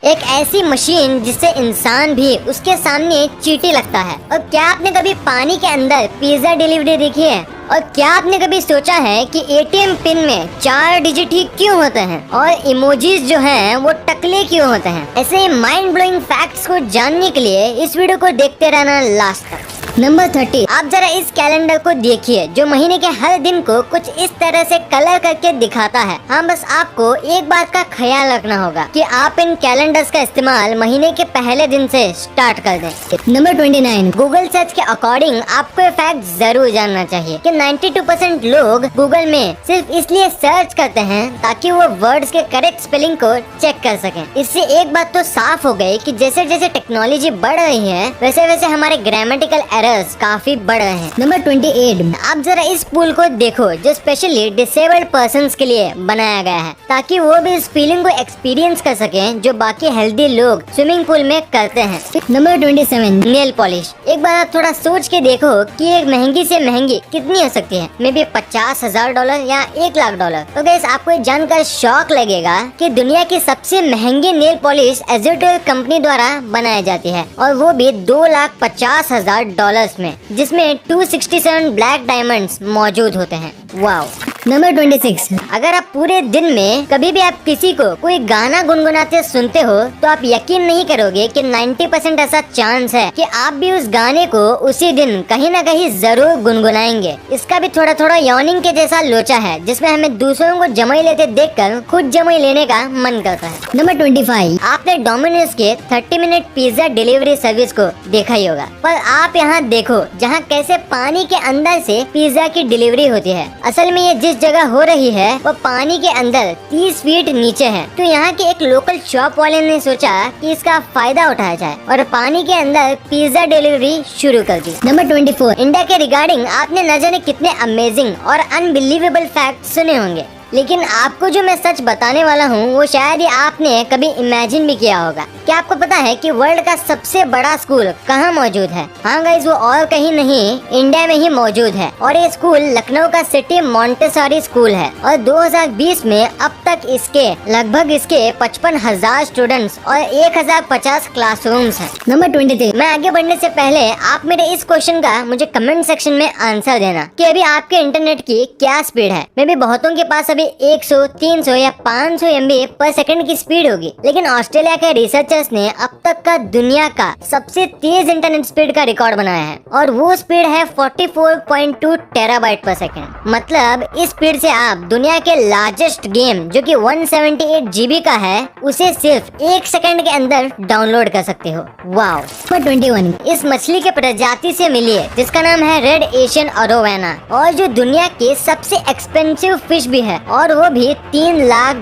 एक ऐसी मशीन जिससे इंसान भी उसके सामने चींटी लगता है। और क्या आपने कभी पानी के अंदर पिज्जा डिलीवरी देखी है? और क्या आपने कभी सोचा है कि एटीएम पिन में 4 डिजिट ही क्यों होते हैं और इमोजीज जो हैं वो टकले क्यों होते हैं? ऐसे माइंड ब्लोइंग फैक्ट्स को जानने के लिए इस वीडियो को देखते रहना लास्ट तक। नंबर 30, आप जरा इस कैलेंडर को देखिए जो महीने के हर दिन को कुछ इस तरह से कलर करके दिखाता है। हाँ, बस आपको एक बात का ख्याल रखना होगा कि आप इन कैलेंडर्स का इस्तेमाल महीने के पहले दिन से स्टार्ट कर दें। नंबर 29, गूगल सर्च के अकॉर्डिंग आपको ये फैक्ट जरूर जानना चाहिए कि 92% लोग गूगल में सिर्फ इसलिए सर्च करते हैं ताकि वो वर्ड्स के करेक्ट स्पेलिंग को चेक कर सकें। इससे एक बात तो साफ हो गई कि जैसे जैसे टेक्नोलॉजी बढ़ रही है वैसे वैसे हमारे ग्रामेटिकल एरर्स काफी बढ़ रहे हैं। नंबर 28, आप जरा इस पूल को देखो जो स्पेशली डिसेबल्ड पर्संस के लिए बनाया गया है ताकि वो भी इस फीलिंग को एक्सपीरियंस कर सकें जो बाकी हेल्दी लोग स्विमिंग पूल में करते हैं। Number 27, nail polish. एक बार आप थोड़ा सोच के देखो कि एक महंगी से महंगी कितनी हो सकती है। मे बी $50,000 या $1,00,000। तो गाइस आपको ये जानकर शॉक लगेगा कि दुनिया की सबसे महंगी नेल पॉलिश एज़ोटेल कंपनी द्वारा बनाई जाती है और वो भी $2,50,000 में, जिसमें 267 ब्लैक डायमंड्स मौजूद होते हैं। वाओ। नंबर 26, अगर आप पूरे दिन में कभी भी आप किसी को कोई गाना गुनगुनाते सुनते हो तो आप यकीन नहीं करोगे कि 90% ऐसा चांस है कि आप भी उस गाने को उसी दिन कहीं ना कहीं जरूर गुनगुनाएंगे। इसका भी थोड़ा थोड़ा यॉर्निंग के जैसा लोचा है जिसमें हमें दूसरों को जमाई लेते देखकर खुद जमाई लेने का मन करता है। नंबर 25, आपने डोमिनोज के 30 मिनट पिज्जा डिलीवरी सर्विस को देखा ही होगा, पर आप यहाँ देखो जहाँ कैसे पानी के अंदर से पिज्जा की डिलीवरी होती है। असल में ये जिस जगह हो रही है वो पानी के अंदर 30 फीट नीचे है। तो यहाँ के एक लोकल शॉप वाले ने सोचा कि इसका फायदा उठाया जाए और पानी के अंदर पिज्जा डिलीवरी शुरू कर दी। नंबर 24, इंडिया के रिगार्डिंग आपने न जाने कितने अमेजिंग और अनबिलीवेबल फैक्ट सुने होंगे, लेकिन आपको जो मैं सच बताने वाला हूँ वो शायद ही आपने कभी इमेजिन भी किया होगा। क्या आपको पता है कि वर्ल्ड का सबसे बड़ा स्कूल कहाँ मौजूद है? हाँ गाइस, वो और कहीं नहीं इंडिया में ही मौजूद है और ये स्कूल लखनऊ का सिटी मॉन्टेसरी स्कूल है और 2020 में अब तक इसके लगभग 55,000 स्टूडेंट्स और 1,050 क्लासरूम्स हैं। नंबर 23, मैं आगे बढ़ने से पहले आप मेरे इस क्वेश्चन का मुझे कमेंट सेक्शन में आंसर देना कि अभी आपके इंटरनेट की क्या स्पीड है। मे बी बहुतों के पास 100, 300 या 500 MB पर सेकंड की स्पीड होगी, लेकिन ऑस्ट्रेलिया के रिसर्चर्स ने अब तक का दुनिया का सबसे तेज इंटरनेट स्पीड का रिकॉर्ड बनाया है और वो स्पीड है 44.2 टेराबाइट पर सेकंड। मतलब इस स्पीड से आप दुनिया के लार्जेस्ट गेम जो कि 178 GB का है उसे सिर्फ 1 सेकंड के अंदर डाउनलोड कर सकते हो। वाओ। 21, इस मछली के प्रजाति से मिलिए जिसका नाम है रेड एशियन अरोवाना और जो दुनिया के सबसे एक्सपेंसिव फिश भी है और वो भी $3 लाख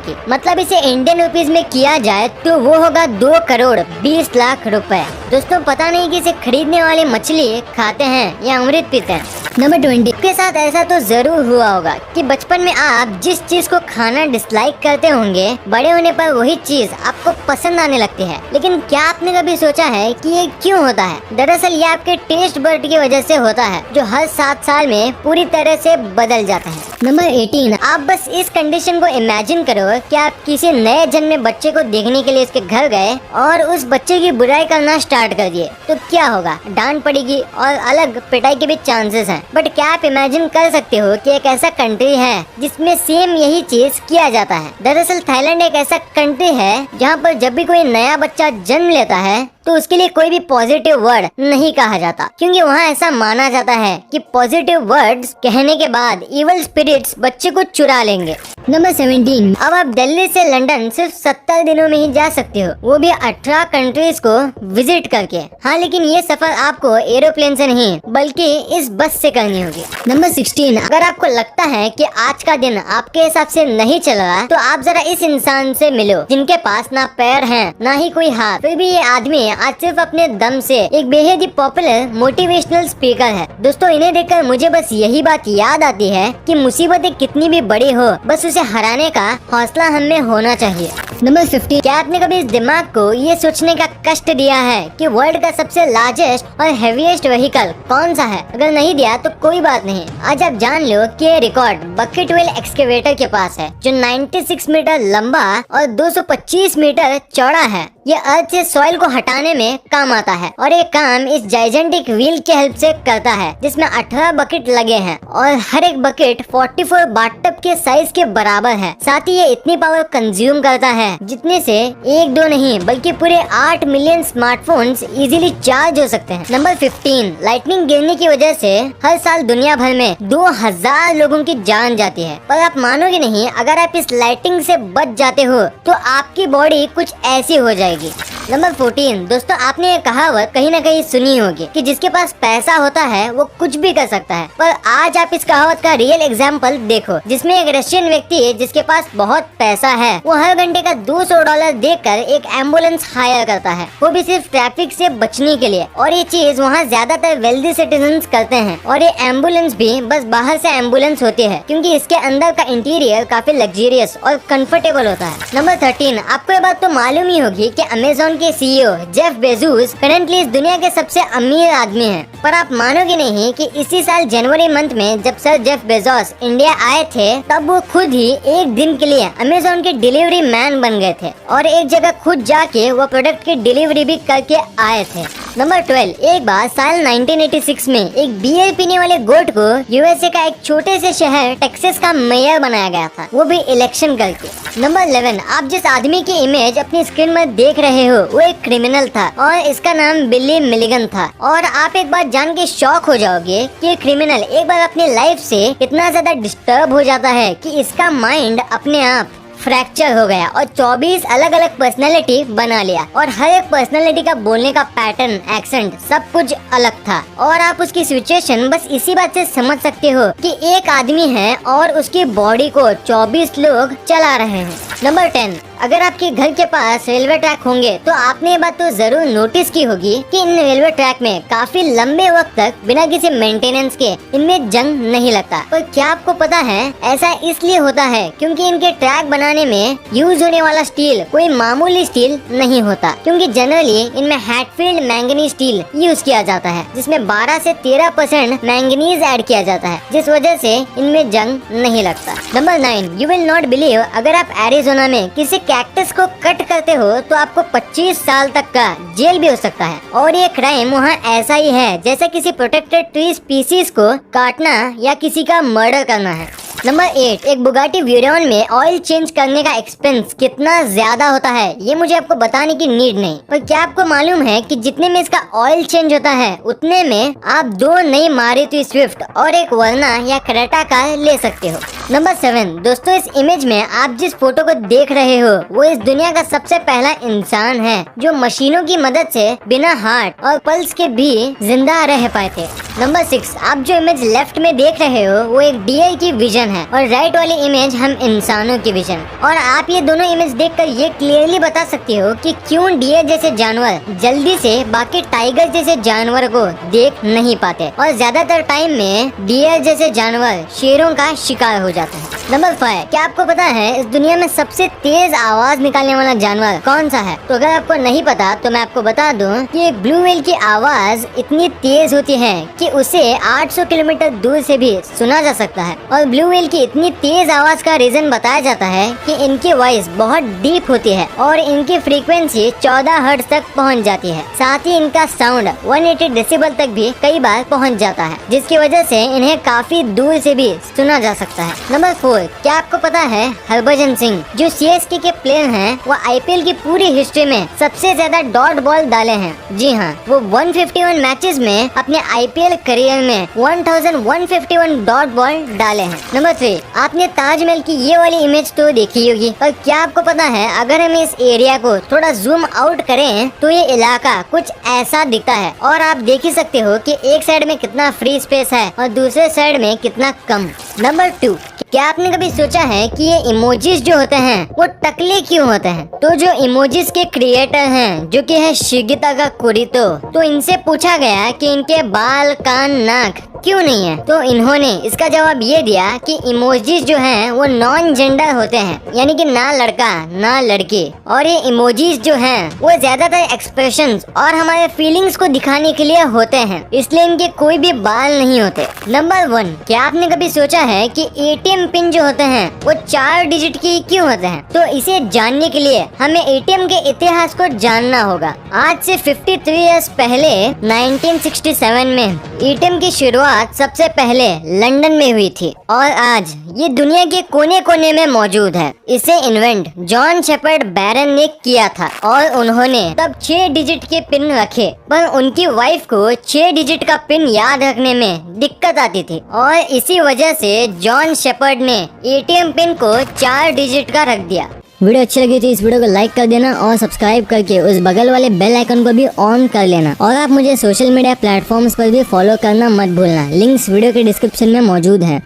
की। मतलब इसे इंडियन रुपीज में किया जाए तो वो होगा 2,20,00,000 रुपए। दोस्तों पता नहीं कि इसे खरीदने वाले मछली खाते हैं या अमृत पीते हैं। नंबर 20, के साथ ऐसा तो जरूर हुआ होगा कि बचपन में आप जिस चीज को खाना डिसलाइक करते होंगे बड़े होने पर वही चीज आपको पसंद आने लगती है। लेकिन क्या आपने कभी सोचा है कि ये क्यों होता है? दरअसल ये आपके टेस्ट बर्ड की वजह से होता है जो हर 7 साल में पूरी तरह से बदल जाता है। नंबर 18, आप बस इस कंडीशन को इमेजिन करो कि आप किसी नए जन्मे बच्चे को देखने के लिए उसके घर गए और उस बच्चे की बुराई करना स्टार्ट कर दिए तो क्या होगा? डांट पड़ेगी और अलग पिटाई के भी चांसेस हैं। बट क्या आप इमेजिन कर सकते हो कि एक ऐसा कंट्री है जिसमें सेम यही चीज किया जाता है? दरअसल थाईलैंड एक ऐसा कंट्री है जहाँ पर जब भी कोई नया बच्चा जन्म लेता है तो उसके लिए कोई भी पॉजिटिव वर्ड नहीं कहा जाता, क्योंकि वहाँ ऐसा माना जाता है कि पॉजिटिव वर्ड्स कहने के बाद इवल स्पिरिट्स बच्चे को चुरा लेंगे। नंबर 17, अब आप दिल्ली से लंदन सिर्फ 70 दिनों में ही जा सकते हो, वो भी 18 कंट्रीज को विजिट करके। हाँ, लेकिन ये सफर आपको एरोप्लेन से नहीं बल्कि इस बस से करनी होगी। नंबर 16, अगर आपको लगता है कि आज का दिन आपके हिसाब से नहीं चल रहा तो आप जरा इस इंसान से मिलो जिनके पास ना पैर है ना ही कोई हाथ, फिर भी ये आदमी आज सिर्फ अपने दम से एक बेहद ही पॉपुलर मोटिवेशनल स्पीकर है। दोस्तों इन्हें देखकर मुझे बस यही बात याद आती है कि मुसीबतें कितनी भी बड़ी हो बस उसे हराने का हौसला हमें होना चाहिए। नंबर 50, क्या आपने कभी इस दिमाग को ये सोचने का कष्ट दिया है कि वर्ल्ड का सबसे लार्जेस्ट और हेवीएस्ट व्हीकल कौन सा है? अगर नहीं दिया तो कोई बात नहीं, आज आप जान लो कि ये रिकॉर्ड बकेट व्हील एक्सकेवेटर के पास है, जो 96 मीटर लंबा और 225 मीटर चौड़ा है। ये अर्थ से सॉइल को हटाने में काम आता है और ये काम इस जाइजेंटिक व्हील की हेल्प से करता है, जिसमें 18 बकेट लगे हैं और हर एक बकेट 44 बाथटब के साइज के बराबर है। साथ ही ये इतनी पावर कंज्यूम करता है जितने से एक दो नहीं बल्कि पूरे 8 मिलियन स्मार्टफोन्स इजीली चार्ज हो सकते हैं। नंबर 15, लाइटनिंग गिरने की वजह से हर साल दुनिया भर में 2000 लोगों की जान जाती है, पर आप मानोगे नहीं, अगर आप इस लाइटिंग से बच जाते हो तो आपकी बॉडी कुछ ऐसी हो जाएगी। नंबर 14, दोस्तों आपने ये कहावत कहीं ना कहीं सुनी होगी कि जिसके पास पैसा होता है वो कुछ भी कर सकता है, पर आज आप इस कहावत का रियल एग्जाम्पल देखो, जिसमें एक रशियन व्यक्ति है जिसके पास बहुत पैसा है, वो हर घंटे का $200 देकर एक एम्बुलेंस हायर करता है, वो भी सिर्फ ट्रैफिक से बचने के लिए। और ये चीज वहाँ ज्यादातर वेल्दी सिटीजन्स करते हैं। और ये एम्बुलेंस भी बस बाहर से एम्बुलेंस होती है, क्योंकि इसके अंदर का इंटीरियर काफी लग्जरियस और कंफर्टेबल होता है। नंबर 13, आपको ये बात तो मालूम ही होगी कि अमेज़न के सीईओ जेफ बेजोस करंटली इस दुनिया के सबसे अमीर आदमी हैं। पर आप मानोगे नहीं कि इसी साल जनवरी मंथ में जब सर जेफ बेजोस इंडिया आए थे, तब वो खुद ही एक दिन के लिए अमेज़न के डिलीवरी मैन बन गए थे और एक जगह खुद जाके वो प्रोडक्ट की डिलीवरी भी करके आए थे। नंबर 12, एक बार साल 1986 में एक बियर पीने वाले गोट को यूएसए का एक छोटे से शहर टेक्सास का मेयर बनाया गया था, वो भी इलेक्शन करके। नंबर 11, आप जिस आदमी की इमेज अपनी स्क्रीन में देख रहे हो वो एक क्रिमिनल था और इसका नाम बिली मिलिगन था। और आप एक बात जान के शॉक हो जाओगे कि क्रिमिनल एक बार अपनी लाइफ से इतना ज्यादा डिस्टर्ब हो जाता है कि इसका माइंड अपने आप फ्रैक्चर हो गया और 24 अलग अलग पर्सनालिटी बना लिया और हर एक पर्सनालिटी का बोलने का पैटर्न, एक्सेंट सब कुछ अलग था। और आप उसकी सिचुएशन बस इसी बात से समझ सकते हो कि एक आदमी है और उसकी बॉडी को 24 लोग चला रहे हैं। नंबर 10, अगर आपके घर के पास रेलवे ट्रैक होंगे तो आपने ये बात तो जरूर नोटिस की होगी कि इन रेलवे ट्रैक में काफी लंबे वक्त तक बिना किसी मेंटेनेंस के इनमें जंग नहीं लगता। पर क्या आपको पता है ऐसा इसलिए होता है क्योंकि इनके ट्रैक बनाने में यूज होने वाला स्टील कोई मामूली स्टील नहीं होता, क्योंकि जनरली इनमें हैटफील्ड मैंगनीज स्टील यूज किया जाता है, जिसमें 12 से 13% मैंगनीज ऐड किया जाता है, जिस वजह से इनमें जंग नहीं लगता। Number 9, you will not believe, अगर आप एरिज़ोना में किसी कैक्टस को कट करते हो तो आपको 25 साल तक का जेल भी हो सकता है। और ये क्राइम वहाँ ऐसा ही है जैसे किसी प्रोटेक्टेड ट्री स्पीसीज को काटना या किसी का मर्डर करना है। नंबर 8, एक बुगाटी व्यूरॉन में ऑयल चेंज करने का एक्सपेंस कितना ज्यादा होता है ये मुझे आपको बताने की नीड नहीं, पर क्या आपको मालूम है कि जितने में इसका ऑयल चेंज होता है उतने में आप 2 नई मारुति स्विफ्ट और एक वर्ना या क्रेटा कार ले सकते हो। नंबर 7, दोस्तों इस इमेज में आप जिस फोटो को देख रहे हो वो इस दुनिया का सबसे पहला इंसान है जो मशीनों की मदद से बिना हार्ट और पल्स के भी जिंदा रह पाए थे। नंबर 6, आप जो इमेज लेफ्ट में देख रहे हो वो एक डियर की विजन है और राइट वाली इमेज हम इंसानों की विजन। और आप ये दोनों इमेज देखकर ये क्लियरली बता सकते हो कि क्यों डियर जैसे जानवर जल्दी से बाकी टाइगर जैसे जानवर को देख नहीं पाते और ज्यादातर टाइम में डियर जैसे जानवर शेरों का शिकार हो जाते हैं। नंबर 5, क्या आपको पता है इस दुनिया में सबसे तेज आवाज निकालने वाला जानवर कौन सा है? तो अगर आपको नहीं पता तो मैं आपको बता दूं कि एक ब्लू व्हेल की आवाज इतनी तेज होती है कि उसे 800 किलोमीटर दूर से भी सुना जा सकता है। और ब्लू व्हेल की इतनी तेज आवाज का रीजन बताया जाता है कि इनकी वॉइस बहुत डीप होती है और इनकी फ्रीक्वेंसी 14 हर्ट्ज तक पहुंच जाती है। साथ ही इनका साउंड 180 डेसिबल तक भी कई बार पहुंच जाता है, जिसकी वजह से इन्हें काफी दूर से भी सुना जा सकता है। नंबर 4, क्या आपको पता है हरभजन सिंह जो सीएसके के प्लेयर हैं वो आईपीएल की पूरी हिस्ट्री में सबसे ज्यादा डॉट बॉल डाले हैं? जी हाँ, वो 151 मैचेस में अपने आईपीएल करियर में 1151 डॉट बॉल डाले हैं। नंबर 3, आपने ताजमहल की ये वाली इमेज तो देखी होगी, और क्या आपको पता है अगर हम इस एरिया को थोड़ा जूम आउट करें तो ये इलाका कुछ ऐसा दिखता है और आप देख ही सकते हो कि एक साइड में कितना फ्री स्पेस है और दूसरे साइड में कितना कम। नंबर 2, क्या आपने कभी सोचा है कि ये इमोजीज जो होते हैं वो टकले क्यों होते हैं? तो जो इमोजीज के क्रिएटर हैं जो कि है शिगिता का कुरितो, तो इनसे पूछा गया कि इनके बाल, कान, नाक क्यों नहीं है? तो इन्होंने इसका जवाब ये दिया कि इमोजीज जो हैं वो नॉन जेंडर होते हैं, यानी कि ना लड़का ना लड़की, और ये इमोजीज जो हैं वो ज्यादातर एक्सप्रेशंस और हमारे फीलिंग्स को दिखाने के लिए होते हैं, इसलिए इनके कोई भी बाल नहीं होते। नंबर 1, क्या आपने कभी सोचा है कि एटीएम पिन जो होते हैं वो 4 डिजिट की क्यों होते हैं? तो इसे जानने के लिए हमें एटीएम के इतिहास को जानना होगा। आज से 53 इयर्स पहले 1967 में एटीएम की शुरुआत सबसे पहले लंदन में हुई थी और आज ये दुनिया के कोने कोने में मौजूद है। इसे इन्वेंट जॉन शेपर्ड बैरन ने किया था और उन्होंने तब 6 डिजिट के पिन रखे, पर उनकी वाइफ को 6 डिजिट का पिन याद रखने में दिक्कत आती थी और इसी वजह से जॉन शेपर्ड ने एटीएम पिन को 4 डिजिट का रख दिया। वीडियो अच्छी लगी तो इस वीडियो को लाइक कर देना और सब्सक्राइब करके उस बगल वाले बेल आइकन को भी ऑन कर लेना, और आप मुझे सोशल मीडिया प्लेटफॉर्म्स पर भी फॉलो करना मत भूलना। लिंक्स वीडियो के डिस्क्रिप्शन में मौजूद हैं।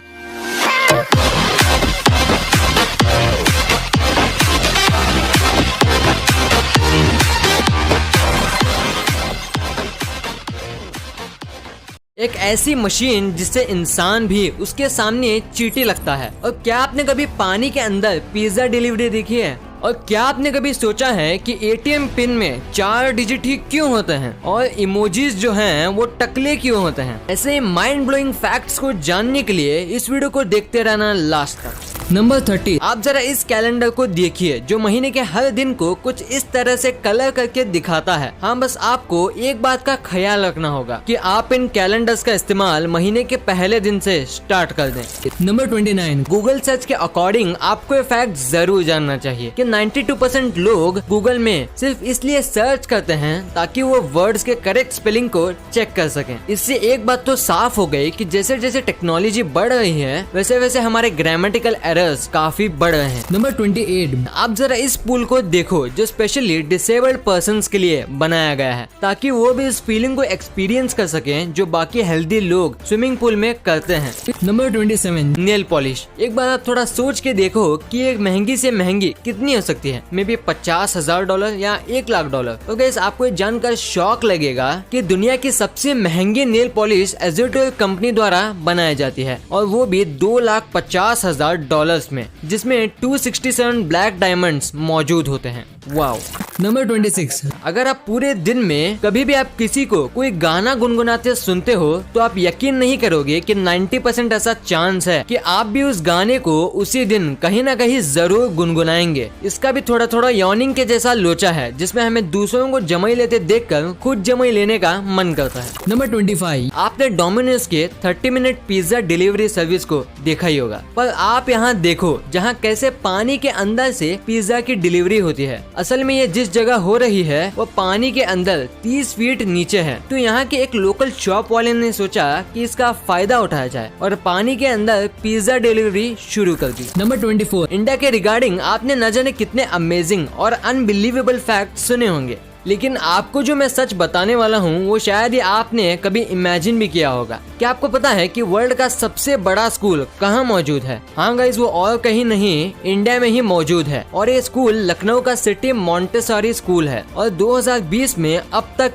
एक ऐसी मशीन जिससे इंसान भी उसके सामने चींटी लगता है। और क्या आपने कभी पानी के अंदर पिज्जा डिलीवरी देखी है? और क्या आपने कभी सोचा है कि एटीएम पिन में 4 डिजिट ही क्यों होते हैं और इमोजीज जो हैं वो टकले क्यों होते हैं? ऐसे माइंड ब्लोइंग फैक्ट्स को जानने के लिए इस वीडियो को देखते रहना लास्ट तक। नंबर 30, आप जरा इस कैलेंडर को देखिए जो महीने के हर दिन को कुछ इस तरह से कलर करके दिखाता है। हाँ, बस आपको एक बात का ख्याल रखना होगा कि आप इन कैलेंडर्स का इस्तेमाल महीने के पहले दिन से स्टार्ट कर दें। नंबर 29, गूगल सर्च के अकॉर्डिंग आपको ये फैक्ट जरूर जानना चाहिए कि 92% लोग गूगल में सिर्फ इसलिए सर्च करते हैं ताकि वो वर्ड्स के करेक्ट स्पेलिंग को चेक कर सकें। इससे एक बात तो साफ हो गई कि जैसे जैसे टेक्नोलॉजी बढ़ रही है वैसे वैसे हमारे ग्रामेटिकल एरर्स काफी बढ़ रहे हैं। नंबर 28, आप जरा इस पूल को देखो जो स्पेशली डिसेबल्ड पर्संस के लिए बनाया गया है ताकि वो भी इस फीलिंग को एक्सपीरियंस कर सकें जो बाकी हेल्दी लोग स्विमिंग पूल में करते हैं। Number 27, nail polish. एक बार आप थोड़ा सोच के देखो कि एक महंगी से महंगी कितनी हो सकती है, मे बी $50,000 या $1,00,000। तो गाइस आपको जानकर शॉक लगेगा कि दुनिया की सबसे महंगी नेल पॉलिश एज़ोटेल कंपनी द्वारा बनाई जाती है और वो भी $2,50,000 में, जिसमें 267 ब्लैक डायमंड्स मौजूद होते हैं। वाओ। नंबर 26, अगर आप पूरे दिन में कभी भी आप किसी को कोई गाना गुनगुनाते सुनते हो तो आप यकीन नहीं करोगे कि 90% ऐसा चांस है कि आप भी उस गाने को उसी दिन कहीं ना कहीं जरूर गुनगुनाएंगे। इसका भी थोड़ा थोड़ा यॉर्निंग के जैसा लोचा है जिसमें हमें दूसरों को जमाई लेते देखकर खुद जमाई लेने का मन करता है। नंबर 25, आपने डोमिनोज के 30 मिनट पिज्जा डिलीवरी सर्विस को देखा ही होगा, पर आप यहाँ देखो जहाँ कैसे पानी के अंदर से पिज्जा की डिलीवरी होती है। असल में ये जिस जगह हो रही है वो पानी के अंदर 30 फीट नीचे है। तो यहाँ के एक लोकल शॉप वाले ने सोचा कि इसका फायदा उठाया जाए और पानी के अंदर पिज्जा डिलीवरी शुरू कर दी। नंबर 24, इंडिया के रिगार्डिंग आपने न जाने कितने अमेजिंग और अनबिलीवेबल फैक्ट सुने होंगे, लेकिन आपको जो मैं सच बताने वाला हूँ वो शायद ही आपने कभी इमेजिन भी किया होगा। क्या आपको पता है कि वर्ल्ड का सबसे बड़ा स्कूल कहाँ मौजूद है? हाँ गाइस, वो और कहीं नहीं, इंडिया में ही मौजूद है और ये स्कूल लखनऊ का सिटी मॉन्टेसरी स्कूल है और 2020 में अब तक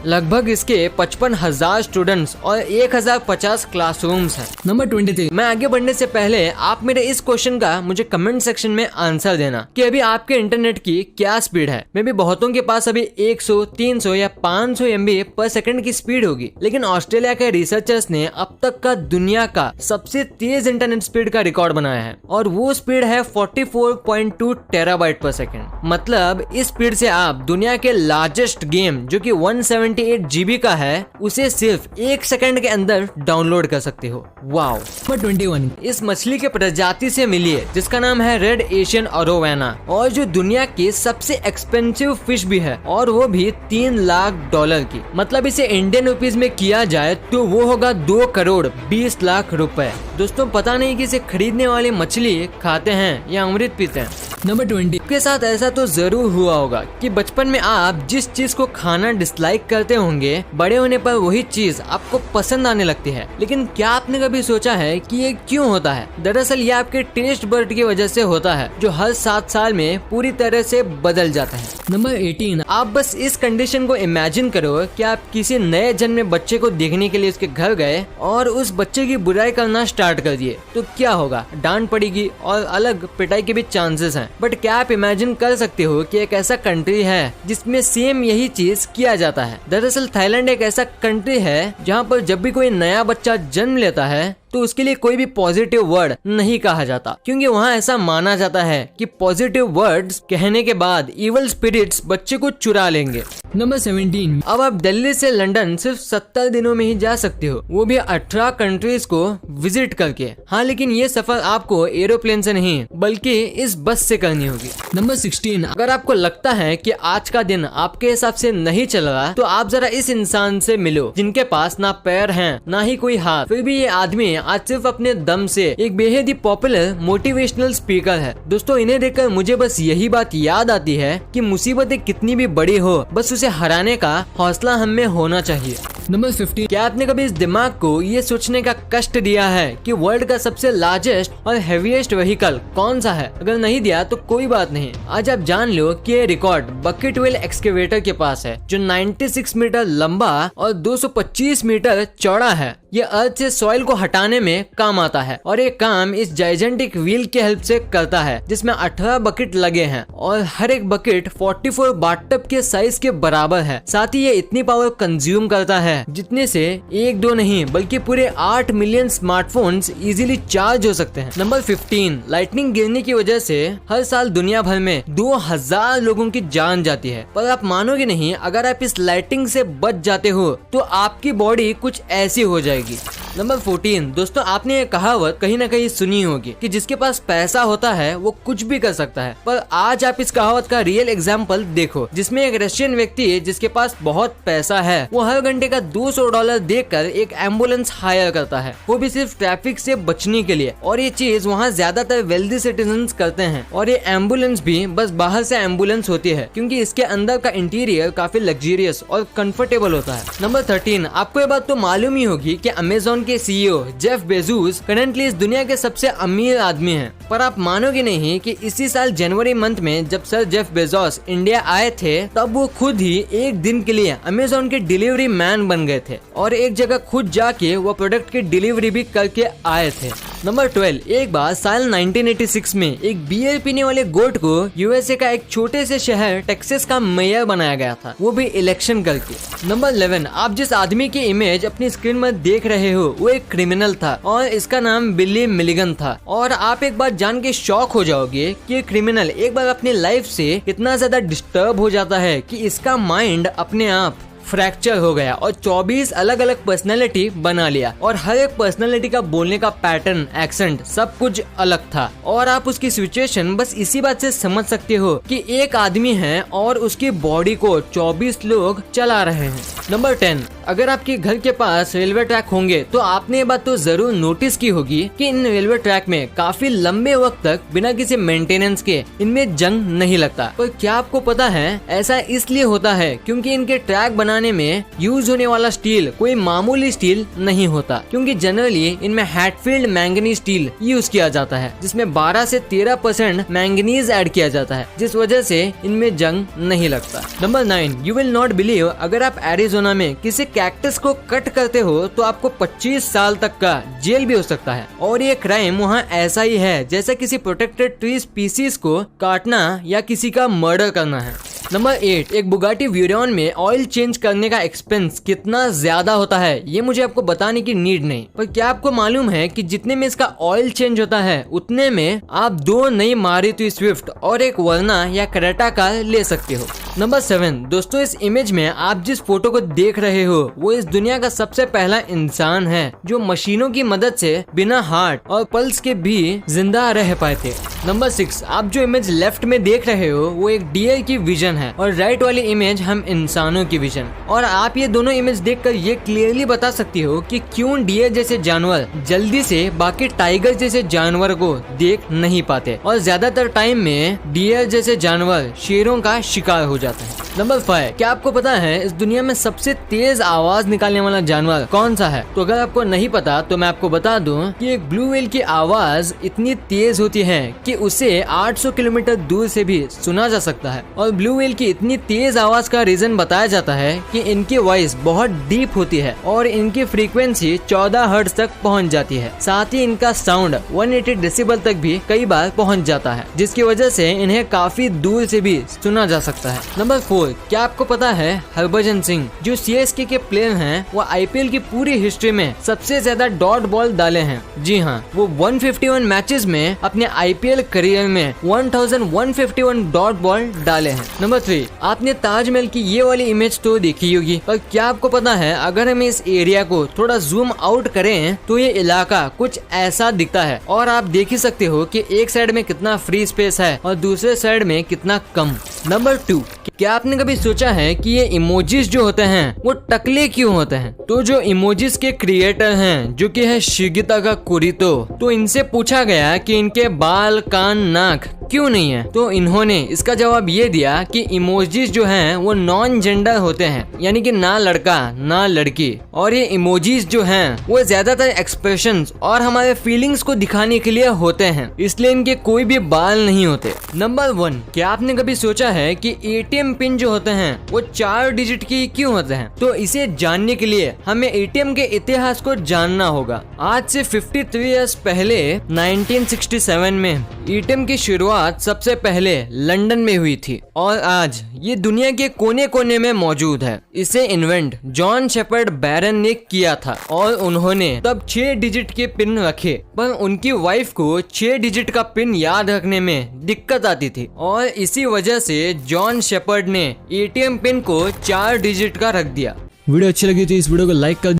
लगभग इसके 55,000 स्टूडेंट्स और 1,050 क्लासरूम्स हैं। नंबर 23, मैं आगे बढ़ने से पहले आप मेरे इस क्वेश्चन का मुझे कमेंट सेक्शन में आंसर देना कि अभी आपके इंटरनेट की क्या स्पीड है। मे बी बहुतों के पास 100, 300 या 500 MB पर सेकंड की स्पीड होगी, लेकिन ऑस्ट्रेलिया के रिसर्चर्स ने अब तक का दुनिया का सबसे तेज इंटरनेट स्पीड का रिकॉर्ड बनाया है और वो स्पीड है 44.2 टेराबाइट पर सेकंड। मतलब इस स्पीड से आप दुनिया के लार्जेस्ट गेम जो कि 178 GB का है उसे सिर्फ 1 सेकंड के अंदर डाउनलोड कर सकते हो। वाओ। नंबर 21, इस मछली के प्रजाति से मिलिए जिसका नाम है रेड एशियन अरोवाना और जो दुनिया की सबसे एक्सपेंसिव फिश भी है और वो भी $3 लाख की। मतलब इसे इंडियन रुपीज में किया जाए तो वो होगा 2,20 लाख रुपए। दोस्तों पता नहीं कि इसे खरीदने वाले मछली खाते हैं या अमृत पीते हैं। नंबर 20, के साथ ऐसा तो जरूर हुआ होगा कि बचपन में आप जिस चीज को खाना डिसलाइक करते होंगे बड़े होने पर वही चीज आपको पसंद आने लगती है। लेकिन क्या आपने कभी सोचा है कि ये क्यों होता है? दरअसल ये आपके टेस्ट बर्ड की वजह से होता है जो हर 7 साल में पूरी तरह से बदल जाता है। नंबर 18, आप बस इस कंडीशन को इमेजिन करो कि आप किसी नए जन्मे बच्चे को देखने के लिए उसके घर गए और उस बच्चे की बुराई करना स्टार्ट कर दिए, तो क्या होगा? डांट पड़ेगी और अलग पिटाई के भी चांसेस हैं। बट क्या आप इमेजिन कर सकते हो कि एक ऐसा कंट्री है जिसमें सेम यही चीज किया जाता है? दरअसल थाईलैंड एक ऐसा कंट्री है जहाँ पर जब भी कोई नया बच्चा जन्म लेता है तो उसके लिए कोई भी पॉजिटिव वर्ड नहीं कहा जाता, क्योंकि वहाँ ऐसा माना जाता है कि पॉजिटिव वर्ड्स कहने के बाद इवल स्पिरिट्स बच्चे को चुरा लेंगे। नंबर 17, अब आप दिल्ली से लंदन सिर्फ 70 दिनों में ही जा सकते हो, वो भी 18 कंट्रीज को विजिट करके। हाँ, लेकिन ये सफर आपको एरोप्लेन से नहीं बल्कि इस बस से करनी होगी। नंबर 16, अगर आपको लगता है कि आज का दिन आपके हिसाब से नहीं चल रहा तो आप जरा इस इंसान से मिलो जिनके पास ना पैर हैं ना ही कोई हाथ, फिर भी ये आदमी आज सिर्फ अपने दम से एक बेहद ही पॉपुलर मोटिवेशनल स्पीकर है। दोस्तों, इन्हें देखकर मुझे बस यही बात याद आती है कि मुसीबतें कितनी भी बड़ी हो, बस उसे हराने का हौसला हम में होना चाहिए। नंबर 15, क्या आपने कभी इस दिमाग को ये सोचने का कष्ट दिया है कि वर्ल्ड का सबसे लार्जेस्ट और हेवीएस्ट व्हीकल कौन सा है? अगर नहीं दिया तो कोई बात नहीं, आज आप जान लो कि ये रिकॉर्ड बकेट व्हील एक्सकेवेटर के पास है, जो 96 मीटर लंबा और 225 मीटर चौड़ा है। ये अर्थ से सॉइल को हटाने में काम आता है और ये काम इस जाइजेंटिक व्हील की हेल्प से करता है, जिसमें 18 बकेट लगे हैं और हर एक बकेट 44 बाथटब के साइज के बराबर है। साथ ही ये इतनी पावर कंज्यूम करता है जितने से एक दो नहीं बल्कि पूरे 8 मिलियन स्मार्टफोन्स इजीली चार्ज हो सकते हैं। नंबर 15, लाइटनिंग गिरने की वजह से हर साल दुनिया भर में 2000 लोगों की जान जाती है, पर आप मानोगे नहीं, अगर आप इस लाइटिंग से बच जाते हो तो आपकी बॉडी कुछ ऐसी हो जाएगी। नंबर 14, दोस्तों आपने ये कहावत कहीं ना कहीं सुनी होगी कि जिसके पास पैसा होता है वो कुछ भी कर सकता है, पर आज आप इस कहावत का रियल एग्जाम्पल देखो, जिसमें एक रशियन व्यक्ति है जिसके पास बहुत पैसा है, वो हर घंटे का $200 देकर एक एम्बुलेंस हायर करता है, वो भी सिर्फ ट्रैफिक से बचने के लिए। और ये चीज वहाँ ज्यादातर वेल्दी सिटीजन्स करते हैं। और ये एम्बुलेंस भी बस बाहर से एम्बुलेंस होती है, क्योंकि इसके अंदर का इंटीरियर काफी लग्जरियस और कंफर्टेबल होता है। नंबर 13, आपको ये बात तो मालूम ही होगी कि अमेज़न के सीईओ जेफ बेजोस करंटली इस दुनिया के सबसे अमीर आदमी हैं। पर आप मानोगे नहीं कि इसी साल जनवरी मंथ में जब सर जेफ बेजोस इंडिया आए थे, तब वो खुद ही एक दिन के लिए अमेज़न के डिलीवरी मैन बन गए थे और एक जगह खुद जाके वो प्रोडक्ट की डिलीवरी भी करके आए थे। नंबर 12, एक बार साल 1986 में एक बियर पीने वाले गोट को यूएसए का एक छोटे से शहर टेक्सास का मेयर बनाया गया था, वो भी इलेक्शन करके। नंबर 11, आप जिस आदमी की इमेज अपनी स्क्रीन में देख रहे हो वो एक क्रिमिनल था और इसका नाम बिली मिलिगन था। और आप एक बात जान के शॉक हो जाओगे कि क्रिमिनल एक बार अपनी लाइफ से इतना ज्यादा डिस्टर्ब हो जाता है कि इसका माइंड अपने आप फ्रैक्चर हो गया और 24 अलग अलग पर्सनैलिटी बना लिया और हर एक पर्सनैलिटी का बोलने का पैटर्न, एक्सेंट सब कुछ अलग था। और आप उसकी सिचुएशन बस इसी बात से समझ सकते हो कि एक आदमी है और उसकी बॉडी को 24 लोग चला रहे हैं। नंबर 10, अगर आपके घर के पास रेलवे ट्रैक होंगे तो आपने ये बात तो जरूर नोटिस की होगी कि इन रेलवे ट्रैक में काफी लंबे वक्त तक बिना किसी मेंटेनेंस के इनमें जंग नहीं लगता। पर क्या आपको पता है ऐसा इसलिए होता है क्योंकि इनके ट्रैक बनाने में यूज होने वाला स्टील कोई मामूली स्टील नहीं होता, क्योंकि जनरली इनमें हैटफील्ड मैंगनीज स्टील यूज किया जाता है जिसमें 12 से 13% मैंगनीज ऐड किया जाता है, जिस वजह से इनमें जंग नहीं लगता। Number 9, you will not believe, अगर आप एरिजोना में किसी कैक्टस को कट करते हो तो आपको 25 साल तक का जेल भी हो सकता है। और ये क्राइम वहाँ ऐसा ही है जैसा किसी प्रोटेक्टेड ट्री स्पीसीज को काटना या किसी का मर्डर करना है। नंबर 8, एक बुगाटी व्यूरॉन में ऑयल चेंज करने का एक्सपेंस कितना ज्यादा होता है ये मुझे आपको बताने की नीड नहीं, पर क्या आपको मालूम है कि जितने में इसका ऑयल चेंज होता है उतने में आप 2 नई मारुति स्विफ्ट और एक वर्ना या क्रेटा कार ले सकते हो। नंबर 7, दोस्तों इस इमेज में आप जिस फोटो को देख रहे हो वो इस दुनिया का सबसे पहला इंसान है जो मशीनों की मदद से बिना हार्ट और पल्स के भी जिंदा रह पाए थे। नंबर 6, आप जो इमेज लेफ्ट में देख रहे हो वो एक डियर की विजन है और राइट वाली इमेज हम इंसानों की विजन। और आप ये दोनों इमेज देखकर ये क्लियरली बता सकती हो कि क्यों डियर जैसे जानवर जल्दी से बाकी टाइगर जैसे जानवर को देख नहीं पाते और ज्यादातर टाइम में डियर जैसे जानवर शेरों का शिकार हो जाते हैं। नंबर 5, क्या आपको पता है इस दुनिया में सबसे तेज आवाज निकालने वाला जानवर कौन सा है? तो अगर आपको नहीं पता तो मैं आपको बता दूं कि एक ब्लू व्हेल की आवाज इतनी तेज होती है कि उसे 800 किलोमीटर दूर से भी सुना जा सकता है। और ब्लू व्हेल की इतनी तेज आवाज का रीजन बताया जाता है कि इनकी वॉइस बहुत डीप होती है और इनकी फ्रीक्वेंसी 14 हर्ट्ज तक पहुंच जाती है। साथ ही इनका साउंड 180 डेसिबल तक भी कई बार पहुंच जाता है, जिसकी वजह से इन्हें काफी दूर से भी सुना जा सकता है। नंबर 4, क्या आपको पता है हरभजन सिंह जो CSK के प्लेयर हैं, वो IPL की पूरी हिस्ट्री में सबसे ज्यादा डॉट बॉल डाले हैं। जी हाँ, वो 151 मैचेस में अपने IPL करियर में 1151 डॉट बॉल डाले हैं। नंबर 3, आपने ताजमहल की ये वाली इमेज तो देखी होगी, और क्या आपको पता है अगर हम इस एरिया को थोड़ा जूम आउट करें तो ये इलाका कुछ ऐसा दिखता है, और आप देख ही सकते हो कि एक साइड में कितना फ्री स्पेस है और दूसरे साइड में कितना कम। नंबर 2, क्या आपने कभी सोचा है कि ये इमोजीज जो होते हैं वो टकले क्यों होते हैं? तो जो इमोजीज के क्रिएटर हैं, जो कि है शिगिता कुरितो, तो इनसे पूछा गया कि इनके बाल, कान, नाक क्यों नहीं है, तो इन्होंने इसका जवाब ये दिया कि इमोजीज जो हैं वो नॉन जेंडर होते हैं, यानी कि ना लड़का ना लड़की, और ये इमोजीज जो हैं वो ज्यादातर एक्सप्रेशंस और हमारे फीलिंग्स को दिखाने के लिए होते हैं, इसलिए इनके कोई भी बाल नहीं होते। नंबर 1, क्या आपने कभी सोचा है कि ATM पिन जो होते हैं वो 4 डिजिट की क्यों होते हैं? तो इसे जानने के लिए हमें ATM के इतिहास को जानना होगा। आज से 53 इयर्स पहले 1967 में ATM की शुरुआत सबसे पहले लंदन में हुई थी, और आज ये दुनिया के कोने कोने में मौजूद है। इसे इन्वेंट जॉन शेपर्ड बैरन ने किया था, और उन्होंने तब 6 डिजिट के पिन रखे, पर उनकी वाइफ को 6 डिजिट का पिन याद रखने में दिक्कत आती थी, और इसी वजह से जॉन शेपर्ड ने ATM पिन को 4 डिजिट का रख दिया। वीडियो अच्छी लगी तो इस वीडियो को लाइक कर